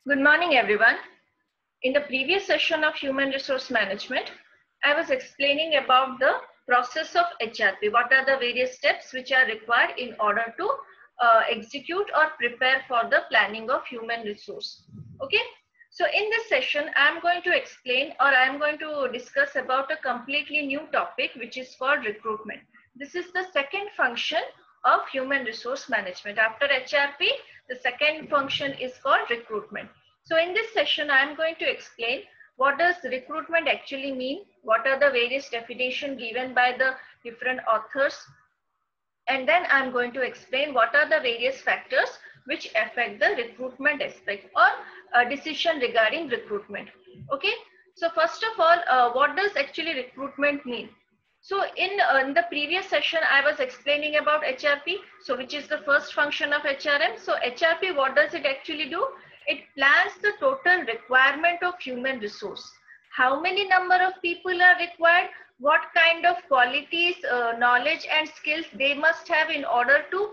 Good morning, everyone. In the previous session of Human Resource Management, I was explaining about the process of HRP. What are the various steps which are required in order to execute or prepare for the planning of human resource. Okay. So in this session, I'm going to explain or I'm going to discuss about a completely new topic, which is called recruitment. This is the second function of human resource management. After HRP, the second function is called recruitment. So in this session, I am going to explain what does recruitment actually mean, what are the various definitions given by the different authors, and then I am going to explain what are the various factors which affect the recruitment aspect or decision regarding recruitment. Okay, so first of all, what does actually recruitment mean? So in the previous session, I was explaining about HRP, so which is the first function of HRM. So HRP, what does it actually do? It plans the total requirement of human resource. How many number of people are required? What kind of qualities, knowledge and skills they must have in order to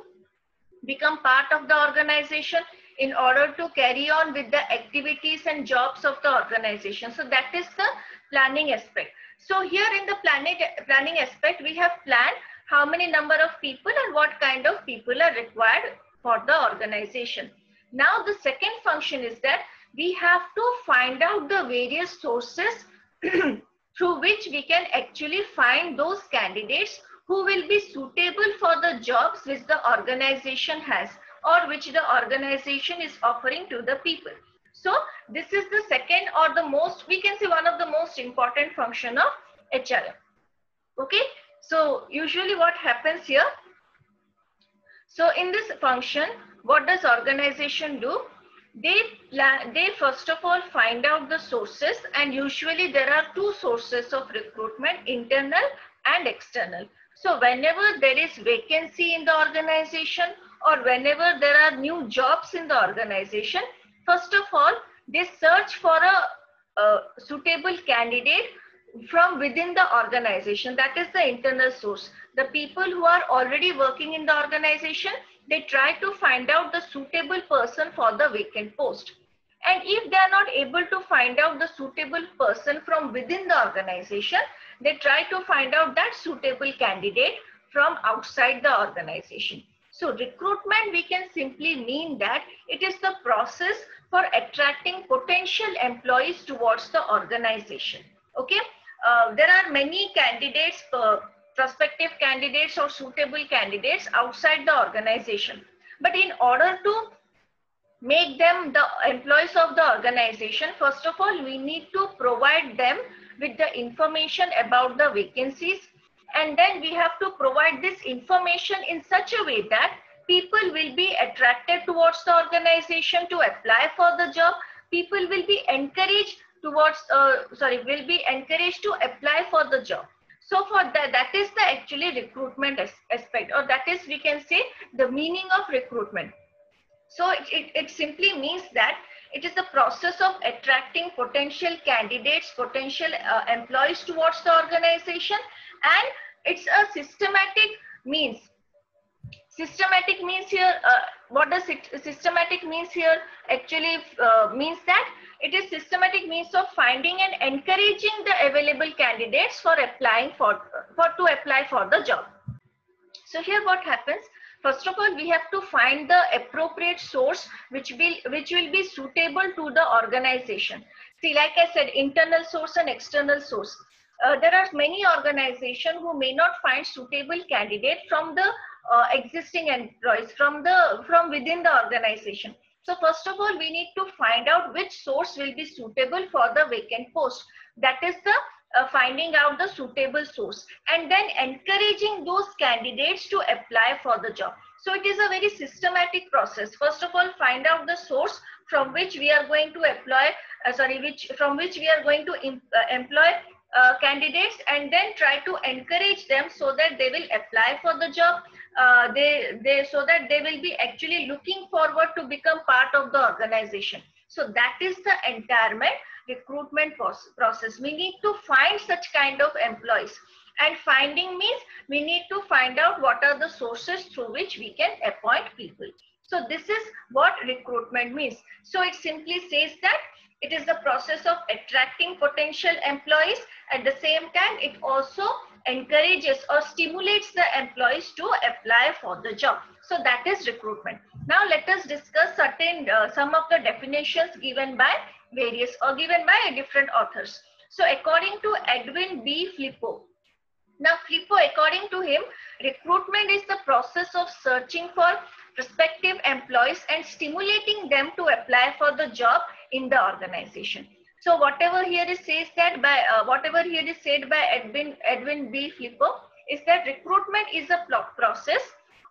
become part of the organization, in order to carry on with the activities and jobs of the organization. So that is the planning aspect. So here in the planning aspect, we have planned how many number of people and what kind of people are required for the organization. Now the second function is that we have to find out the various sources through which we can actually find those candidates who will be suitable for the jobs which the organization has or which the organization is offering to the people. So this is the second or the most, we can say one of the most important function of HRM. Okay, so usually what happens here? So in this function, what does organization do? They first of all find out the sources, and usually there are two sources of recruitment, internal and external. So whenever there is vacancy in the organization or whenever there are new jobs in the organization, first of all, they search for a suitable candidate from within the organization. That is the internal source. The people who are already working in the organization, they try to find out the suitable person for the vacant post. And if they are not able to find out the suitable person from within the organization, they try to find out that suitable candidate from outside the organization. So recruitment, we can simply mean that it is the process for attracting potential employees towards the organization. Okay, there are many candidates, prospective candidates or suitable candidates outside the organization. But in order to make them the employees of the organization, first of all, we need to provide them with the information about the vacancies. And then we have to provide this information in such a way that people will be attracted towards the organization to apply for the job. People will be encouraged towards, will be encouraged to apply for the job. So for that is the actually recruitment aspect, or that is, we can say, the meaning of recruitment. So it simply means that it is the process of attracting potential candidates, potential employees towards the organization, and it's a systematic means. Systematic means here, what does systematic means here? Actually means that it is systematic means of finding and encouraging the available candidates for applying to apply for the job. So here what happens? First of all, we have to find the appropriate source which will be suitable to the organization. See, like I said, internal source and external source. There are many organizations who may not find suitable candidate from the existing employees from within the organization. So first of all, we need to find out which source will be suitable for the vacant post. That is the finding out the suitable source, and then encouraging those candidates to apply for the job. So it is a very systematic process. First of all, find out the source from which we are going to employ candidates, and then try to encourage them so that they will apply for the job. So that they will be actually looking forward to become part of the organization. So that is the entire recruitment process. We need to find such kind of employees, and finding means we need to find out what are the sources through which we can appoint people. So this is what recruitment means. So it simply says that it is the process of attracting potential employees. At the same time, it also encourages or stimulates the employees to apply for the job. So that is recruitment. Now let us discuss some of the definitions given by various or given by different authors. So according to Edwin B. Flippo, now Flippo, according to him, recruitment is the process of searching for prospective employees and stimulating them to apply for the job in the organization. So whatever here is said by Edwin B. Flippo is that recruitment is a process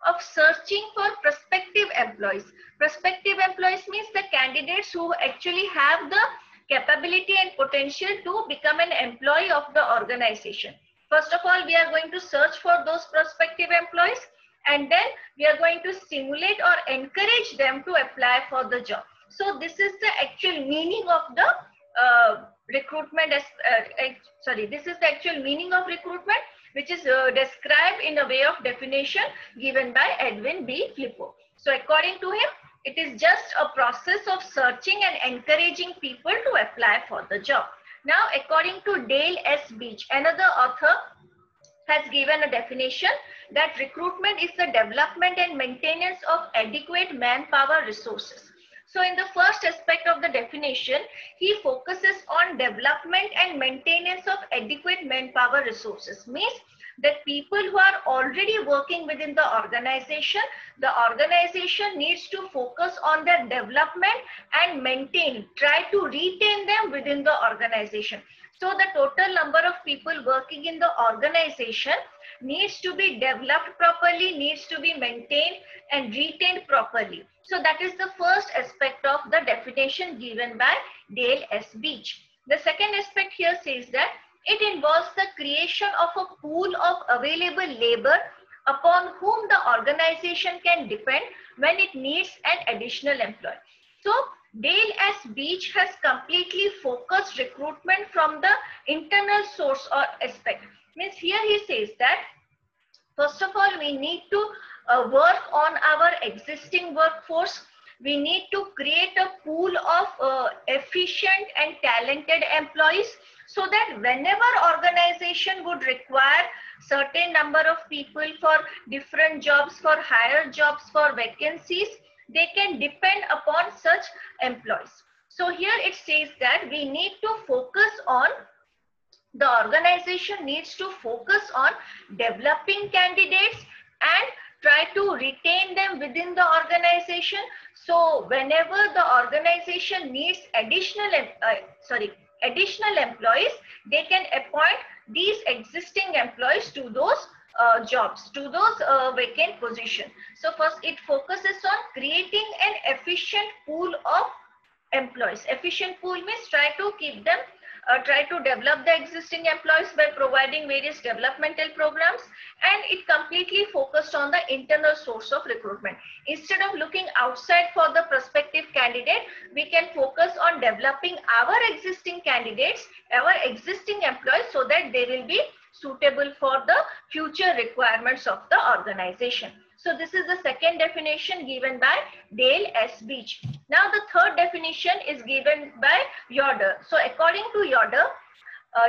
of searching for prospective employees. Prospective employees means the candidates who actually have the capability and potential to become an employee of the organization. First of all, we are going to search for those prospective employees, and then we are going to stimulate or encourage them to apply for the job. So this is the actual meaning of the recruitment. This is the actual meaning of recruitment, which is described in a way of definition given by Edwin B. Flippo. So according to him, it is just a process of searching and encouraging people to apply for the job. Now, according to Dale S. Beach, another author has given a definition that recruitment is the development and maintenance of adequate manpower resources. So in the first aspect of the definition, he focuses on development and maintenance of adequate manpower resources. Means that people who are already working within the organization needs to focus on their development and try to retain them within the organization. So the total number of people working in the organization needs to be developed properly, needs to be maintained and retained properly. So that is the first aspect of the definition given by Dale S. Beach. The second aspect here says that it involves the creation of a pool of available labor upon whom the organization can depend when it needs an additional employee. So Dale S. Beach has completely focused recruitment from the internal source or aspect. Means here he says that first of all, we need to work on our existing workforce. We need to create a pool of efficient and talented employees, so that whenever organization would require certain number of people for different jobs, for higher jobs, for vacancies, they can depend upon such employees. So here it says that we need to focus on, the organization needs to focus on developing candidates and try to retain them within the organization. So whenever the organization needs additional employees, they can appoint these existing employees to those jobs, to those vacant positions. So first it focuses on creating an efficient pool of employees. Efficient pool means try to keep them, try to develop the existing employees by providing various developmental programs, and it completely focused on the internal source of recruitment. Instead of looking outside for the prospective candidate, we can focus on developing our existing candidates, our existing employees, so that they will be suitable for the future requirements of the organization. So this is the second definition given by Dale S. Beach. Now the third definition is given by Yoder. So according to Yoder,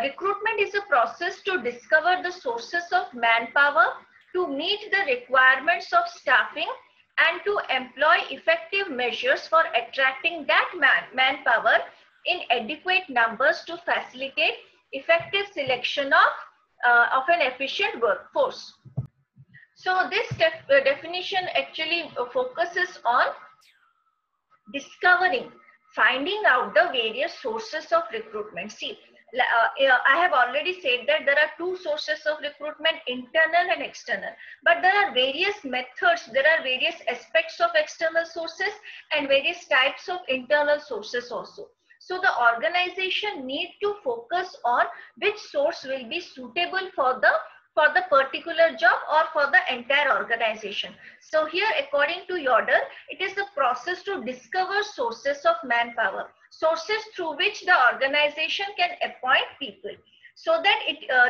recruitment is a process to discover the sources of manpower, to meet the requirements of staffing, and to employ effective measures for attracting that manpower in adequate numbers to facilitate effective selection of an efficient workforce. So this definition actually focuses on discovering, finding out the various sources of recruitment. See, I have already said that there are two sources of recruitment, internal and external. But there are various methods, there are various aspects of external sources and various types of internal sources also. So the organization needs to focus on which source will be suitable for the particular job or for the entire organization. So here, according to Yoder, it is the process to discover sources of manpower, sources through which the organization can appoint people, so that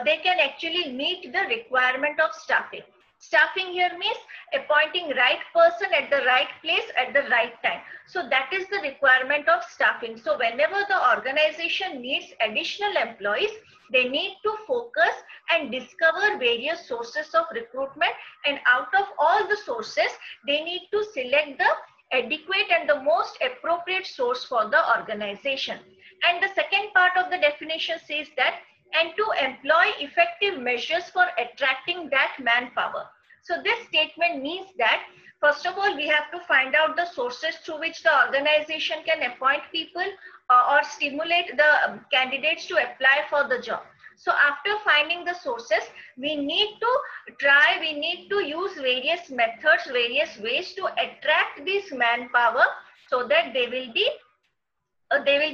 they can actually meet the requirement of staffing. Staffing here means appointing right person at the right place at the right time. So that is the requirement of staffing. So whenever the organization needs additional employees, they need to focus and discover various sources of recruitment, and out of all the sources, they need to select the adequate and the most appropriate source for the organization. And the second part of the definition says that, and to employ effective measures for attracting that manpower. So this statement means that, first of all, we have to find out the sources through which the organization can appoint people or stimulate the candidates to apply for the job. So after finding the sources, we need to use various methods, various ways to attract this manpower so that they will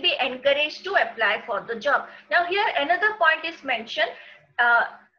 be encouraged to apply for the job. Now here another point is mentioned,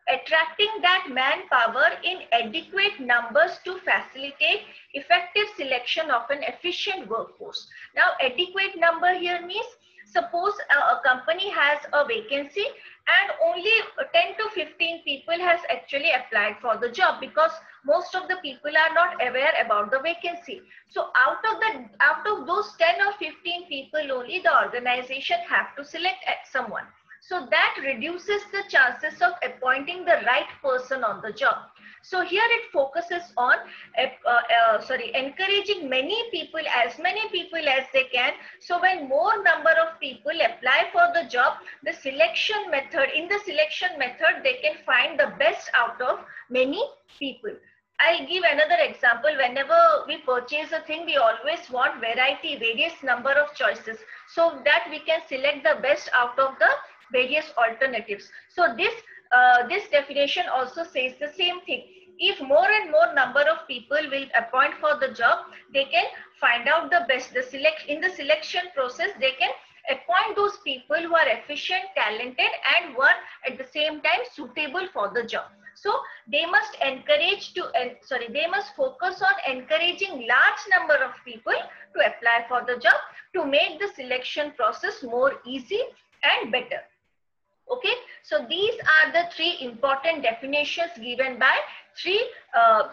attracting that manpower in adequate numbers to facilitate effective selection of an efficient workforce. Now adequate number here means, suppose a company has a vacancy and only 10 to 15 people has actually applied for the job, because most of the people are not aware about the vacancy. So out of those 10 or 15 people only, the organization have to select someone. So that reduces the chances of appointing the right person on the job. So here it focuses on encouraging many people, as many people as they can. So when more number of people apply for the job, in the selection method, they can find the best out of many people. I'll give another example. Whenever we purchase a thing, we always want various number of choices, so that we can select the best out of the various alternatives. So this definition also says the same thing. If more and more number of people will appoint for the job, they can find out the best. In the selection process, they can appoint those people who are efficient, talented, and were at the same time suitable for the job. So they must focus on encouraging large number of people to apply for the job to make the selection process more easy and better. Okay, so these are the three important definitions given by three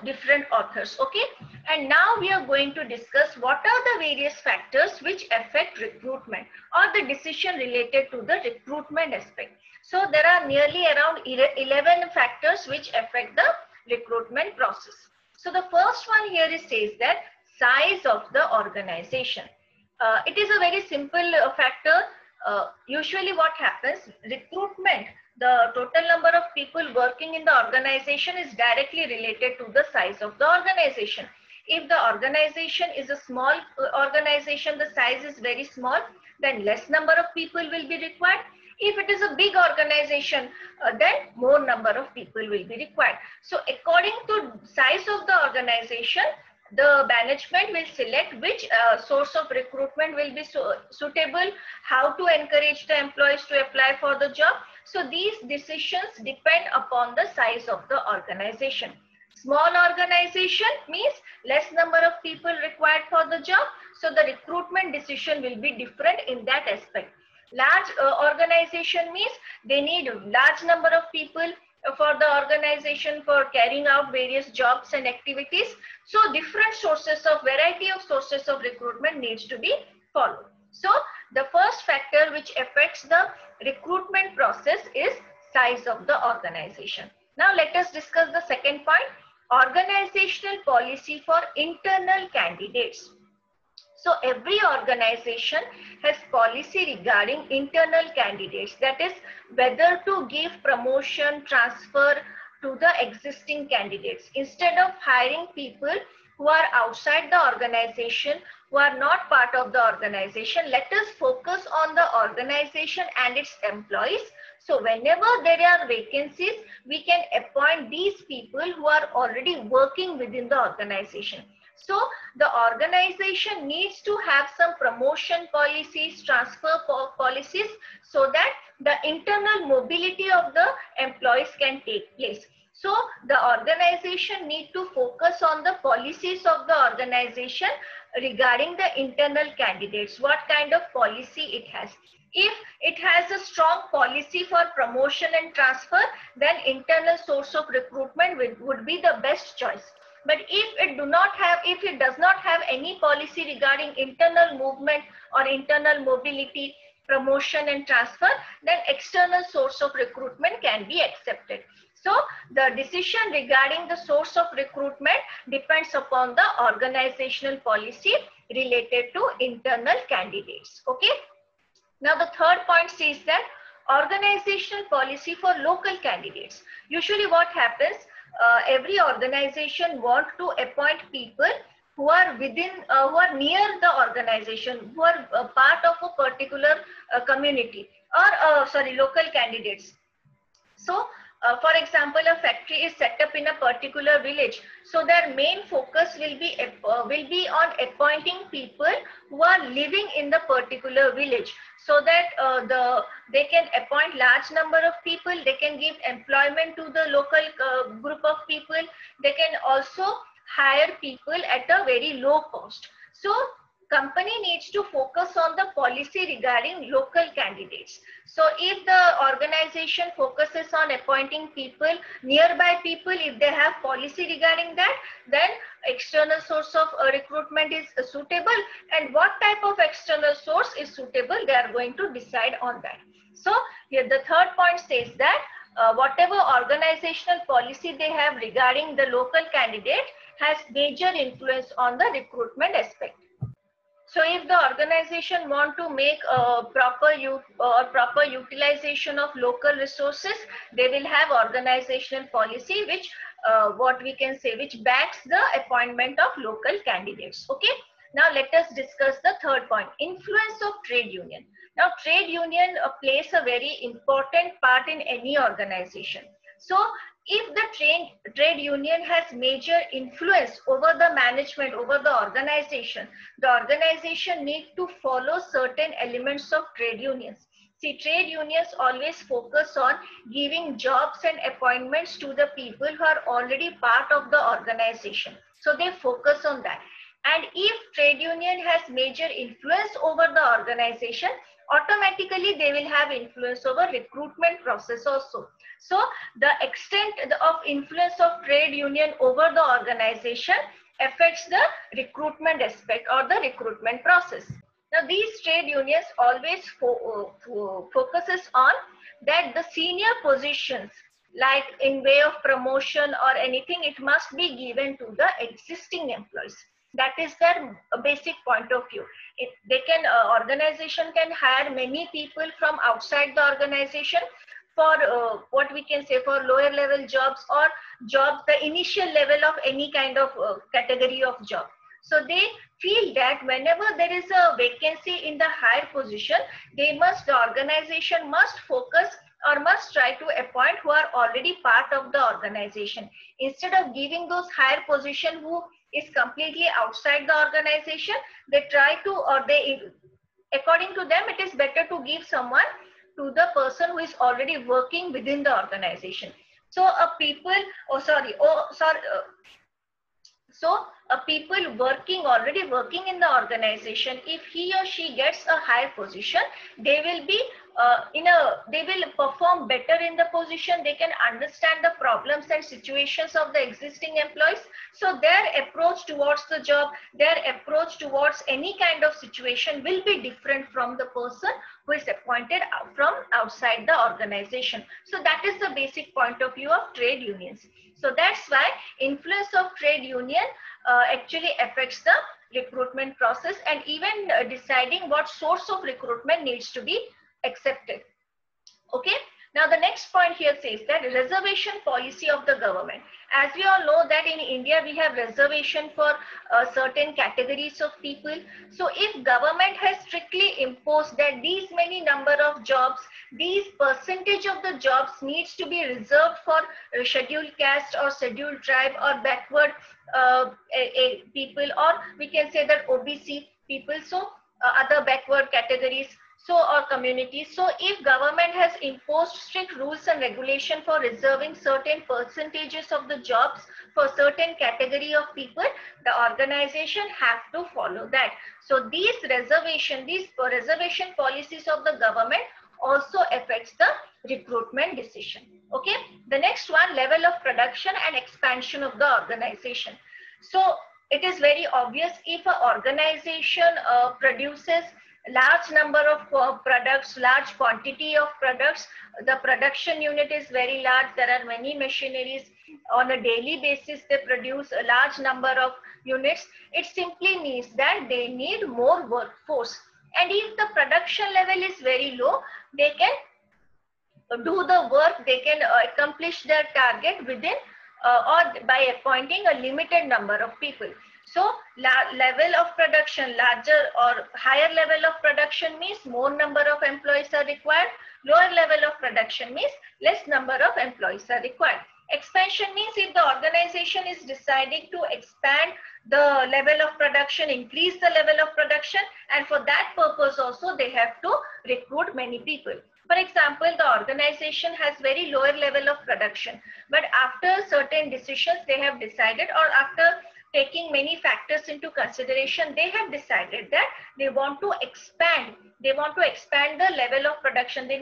different authors. Okay, and now we are going to discuss what are the various factors which affect recruitment, or the decision related to the recruitment aspect. So there are nearly around 11 factors which affect the recruitment process. So the first one here says that size of the organization. It is a very simple factor. Usually what happens, recruitment, the total number of people working in the organization is directly related to the size of the organization. If the organization is a small organization, the size is very small, then less number of people will be required. If it is a big organization, then more number of people will be required. So according to size of the organization, the management will select which source of recruitment will be suitable, how to encourage the employees to apply for the job. So these decisions depend upon the size of the organization. Small organization means less number of people required for the job, so the recruitment decision will be different in that aspect. Large organization means they need large number of people for the organization for carrying out various jobs and activities. So different variety of sources of recruitment needs to be followed. So the first factor which affects the recruitment process is size of the organization. Now let us discuss the second point, organizational policy for internal candidates. So every organization has policy regarding internal candidates, that is whether to give promotion, transfer to the existing candidates. Instead of hiring people who are outside the organization, who are not part of the organization, let us focus on the organization and its employees. So whenever there are vacancies, we can appoint these people who are already working within the organization. So the organization needs to have some promotion policies, transfer policies, so that the internal mobility of the employees can take place. So the organization need to focus on the policies of the organization regarding the internal candidates, what kind of policy it has. If it has a strong policy for promotion and transfer, then internal source of recruitment would be the best choice. But if it does not have any policy regarding internal movement or internal mobility, promotion and transfer, then external source of recruitment can be accepted. So the decision regarding the source of recruitment depends upon the organizational policy related to internal candidates. Okay. Now the third point says that organizational policy for local candidates. Usually what happens, every organization want to appoint people who are within, who are near the organization, who are part of a particular community, or local candidates. So for example, a factory is set up in a particular village, so their main focus will be on appointing people who are living in the particular village, so that they can appoint large number of people, they can give employment to the local group of people, they can also hire people at a very low cost. So company needs to focus on the policy regarding local candidates. So if the organization focuses on appointing people, nearby people, if they have policy regarding that, then external source of recruitment is suitable, and what type of external source is suitable, they are going to decide on that. So here the third point says that whatever organizational policy they have regarding the local candidate has major influence on the recruitment aspect. So if the organization want to make a proper utilization of local resources, they will have organizational policy which which backs the appointment of local candidates. Okay. Now let us discuss the third point, influence of trade union. Now trade union plays a very important part in any organization. So if the trade union has major influence over the management, over the organization needs to follow certain elements of trade unions. See, trade unions always focus on giving jobs and appointments to the people who are already part of the organization. So they focus on that. And if trade union has major influence over the organization, automatically they will have influence over recruitment process also. So the extent of influence of trade union over the organization affects the recruitment aspect or the recruitment process. Now these trade unions always focuses on that the senior positions, like in way of promotion or anything, it must be given to the existing employees. That is their basic point of view. If they can, organization can hire many people from outside the organization for what we can say for lower level jobs or jobs, the initial level of any kind of category of job. So they feel that whenever there is a vacancy in the higher position, the organization must focus or must try to appoint who are already part of the organization, instead of giving those higher position who is completely outside the organization. They try to, or they, according to them, it is better to give someone to the person who is already working within the organization. So a people, so a people already working in the organization, if he or she gets a higher position, they will be they will perform better in the position. They can understand the problems and situations of the existing employees. So their approach towards the job, their approach towards any kind of situation will be different from the person who is appointed from outside the organization. So that is the basic point of view of trade unions. So that's why influence of trade union actually affects the recruitment process, and even deciding what source of recruitment needs to be accepted. Okay. Now the next point here says that reservation policy of the government. As we all know that in India we have reservation for certain categories of people. So if government has strictly imposed that these many number of jobs, these percentage of the jobs needs to be reserved for scheduled caste or scheduled tribe or backward people, or we can say that OBC people, so other backward categories. So, or communities. So if government has imposed strict rules and regulation for reserving certain percentages of the jobs for certain category of people, the organization have to follow that. So these reservation policies of the government also affects the recruitment decision. Okay. The next one, level of production and expansion of the organization. So it is very obvious, if an organization produces large number of products, large quantity of products, the production unit is very large, there are many machineries, on a daily basis they produce a large number of units, it simply means that they need more workforce. And if the production level is very low, they can do the work, they can accomplish their target within or by appointing a limited number of people. So level of production, larger or higher level of production means more number of employees are required. Lower level of production means less number of employees are required. Expansion means if the organization is deciding to expand the level of production, increase the level of production, and for that purpose also they have to recruit many people. For example, the organization has very lower level of production, but after certain decisions they have decided, or after taking many factors into consideration, they have decided that they want to expand. They want to expand the level of production. They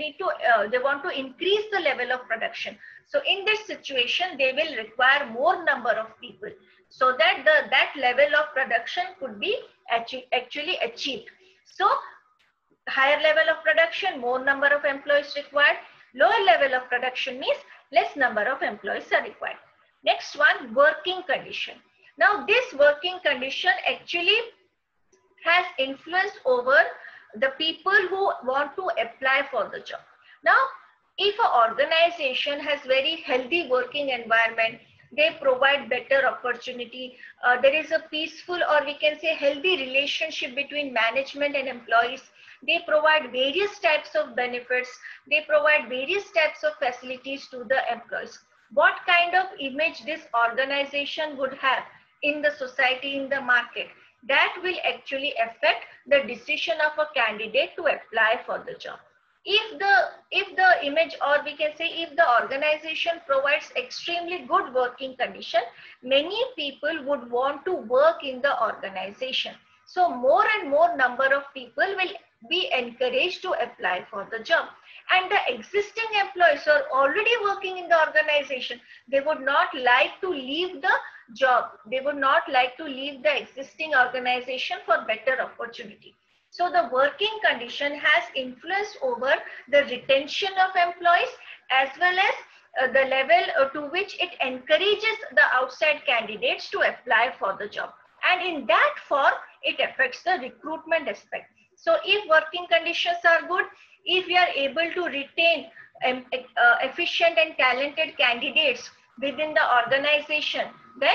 want to increase the level of production. So in this situation, they will require more number of people so that that level of production could be actually achieved. So higher level of production, more number of employees required. Lower level of production means less number of employees are required. Next one, working condition. Now this working condition actually has influence over the people who want to apply for the job. Now, if an organization has very healthy working environment, they provide better opportunity, there is a peaceful, or we can say healthy relationship between management and employees, they provide various types of benefits, they provide various types of facilities to the employees. What kind of image this organization would have in the society, in the market, that will actually affect the decision of a candidate to apply for the job. If the image, or we can say if the organization provides extremely good working condition, many people would want to work in the organization. So more and more number of people will be encouraged to apply for the job. And the existing employees who are already working in the organization, they would not like to leave the job. They would not like to leave the existing organization for better opportunity. So the working condition has influence over the retention of employees, as well as the level to which it encourages the outside candidates to apply for the job. And in that form, it affects the recruitment aspect. So if working conditions are good, if we are able to retain efficient and talented candidates within the organization, then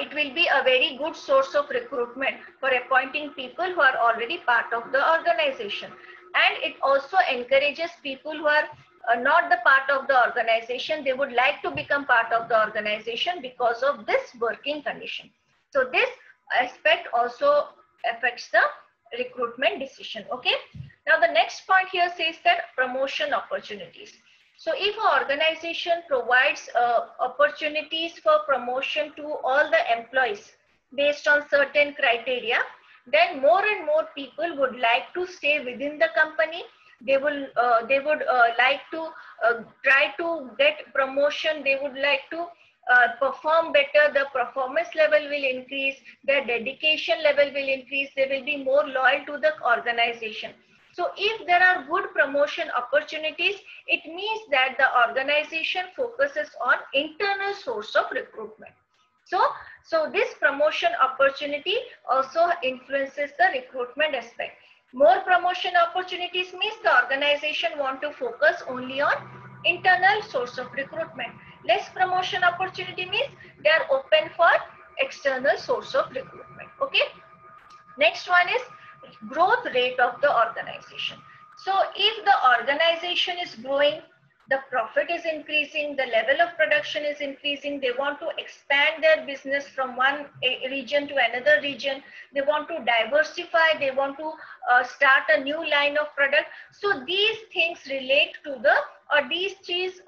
it will be a very good source of recruitment for appointing people who are already part of the organization. And it also encourages people who are not the part of the organization, they would like to become part of the organization because of this working condition. So this aspect also affects the recruitment decision. Okay. Now the next point here says that promotion opportunities. So if an organization provides opportunities for promotion to all the employees based on certain criteria, then more and more people would like to stay within the company. They would like to try to get promotion. They would like to perform better. The performance level will increase. Their dedication level will increase. They will be more loyal to the organization. So if there are good promotion opportunities, it means that the organization focuses on internal source of recruitment. So this promotion opportunity also influences the recruitment aspect. More promotion opportunities means the organization want to focus only on internal source of recruitment. Less promotion opportunity means they are open for external source of recruitment. Okay. Next one is growth rate of the organization. So if the organization is growing, the profit is increasing, the level of production is increasing, they want to expand their business from one region to another region, they want to diversify, they want to start a new line of product. So these things relate to the, or these things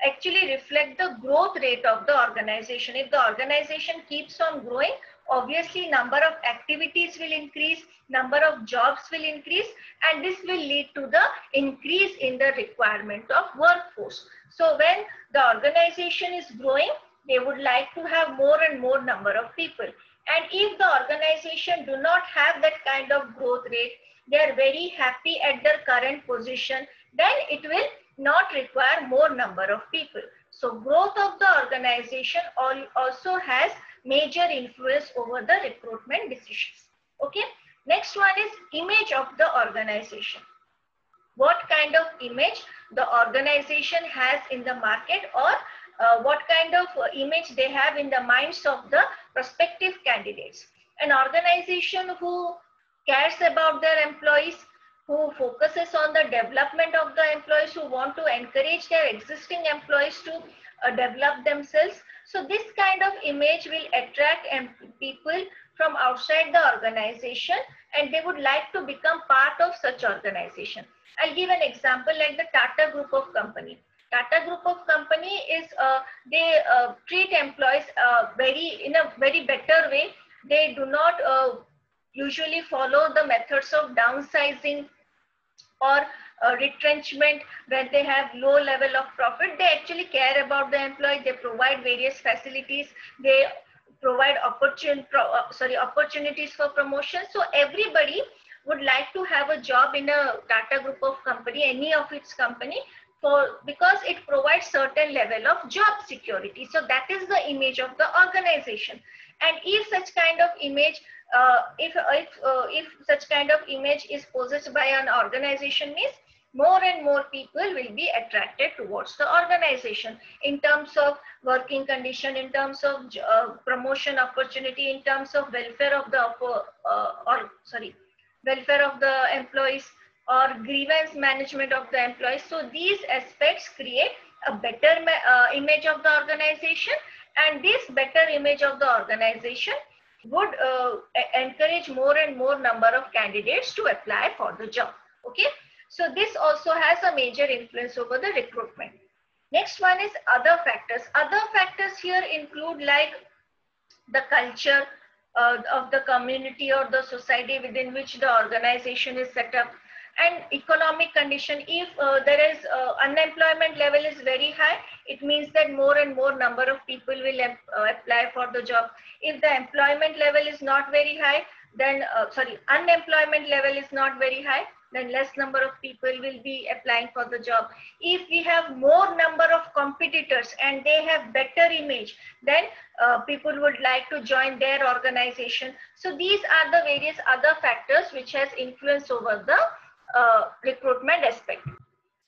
actually reflect the growth rate of the organization. If the organization keeps on growing, obviously number of activities will increase, number of jobs will increase, and this will lead to the increase in the requirement of workforce. So when the organization is growing, they would like to have more and more number of people. And if the organization do not have that kind of growth rate, they are very happy at their current position, then it will not require more number of people. So growth of the organization also has major influence over the recruitment decisions. Okay. Next one is image of the organization. What kind of image the organization has in the market, or what kind of image they have in the minds of the prospective candidates. An organization who cares about their employees, who focuses on the development of the employees, who want to encourage their existing employees to develop themselves. So this kind of image will attract people from outside the organization, and they would like to become part of such organization. I'll give an example like the Tata Group of Company. Tata Group of Company is, they treat employees in a very better way. They do not usually follow the methods of downsizing or retrenchment when they have low level of profit. They actually care about the employee. They provide various facilities. They provide opportunities for promotion. So everybody would like to have a job in a Tata Group of Company, any of its company, because it provides certain level of job security. So that is the image of the organization. And if such kind of image, if such kind of image is possessed by an organization, means more and more people will be attracted towards the organization in terms of working condition, in terms of promotion opportunity, in terms of welfare of the welfare of the employees, or grievance management of the employees. So these aspects create a better image of the organization, and this better image of the organization would encourage more and more number of candidates to apply for the job. Okay, so this also has a major influence over the recruitment. Next one is other factors. Other factors here include like the culture of the community or the society within which the organization is set up, and economic condition. If there is unemployment level is very high, it means that more and more number of people will apply for the job. If the employment level is not very high, then unemployment level is not very high, then less number of people will be applying for the job. If we have more number of competitors and they have better image, then people would like to join their organization. So these are the various other factors which has influence over the recruitment aspect.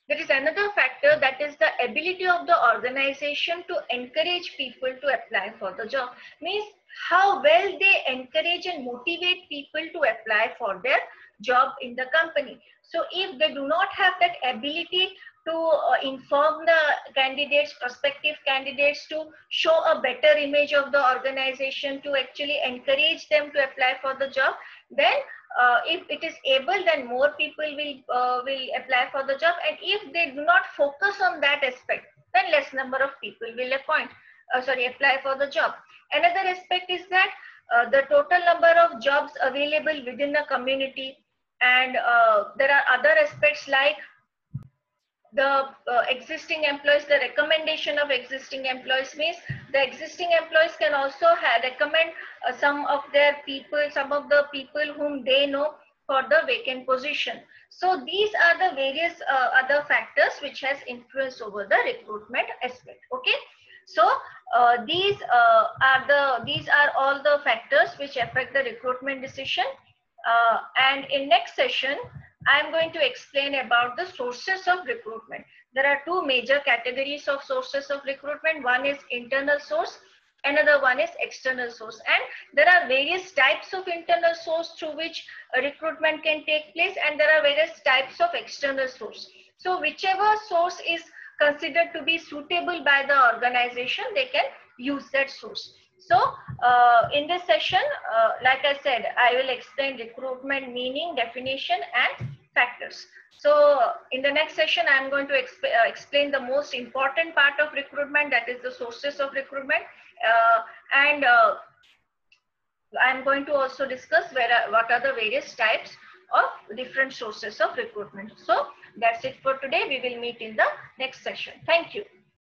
There is another factor, that is the ability of the organization to encourage people to apply for the job. Means how well they encourage and motivate people to apply for their job in the company. So if they do not have that ability to inform the candidates, prospective candidates, to show a better image of the organization, to actually encourage them to apply for the job, then if it is able, then more people will apply for the job. And if they do not focus on that aspect, then less number of people will apply for the job. Another aspect is that the total number of jobs available within the community, and there are other aspects like the existing employees, the recommendation of existing employees. Means the existing employees can also recommend some of the people whom they know for the vacant position. So these are the various other factors which has influence over the recruitment aspect. Okay, so these are all the factors which affect the recruitment decision. And in next session, I am going to explain about the sources of recruitment. There are two major categories of sources of recruitment. One is internal source, another one is external source. And there are various types of internal source through which recruitment can take place, and there are various types of external source. So whichever source is considered to be suitable by the organization, they can use that source. So in this session, like I said, I will explain recruitment meaning, definition, and factors. So in the next session, I'm going to explain the most important part of recruitment, that is the sources of recruitment, and I'm going to also discuss what are the various types of different sources of recruitment. So that's it for today. We will meet in the next session. Thank you.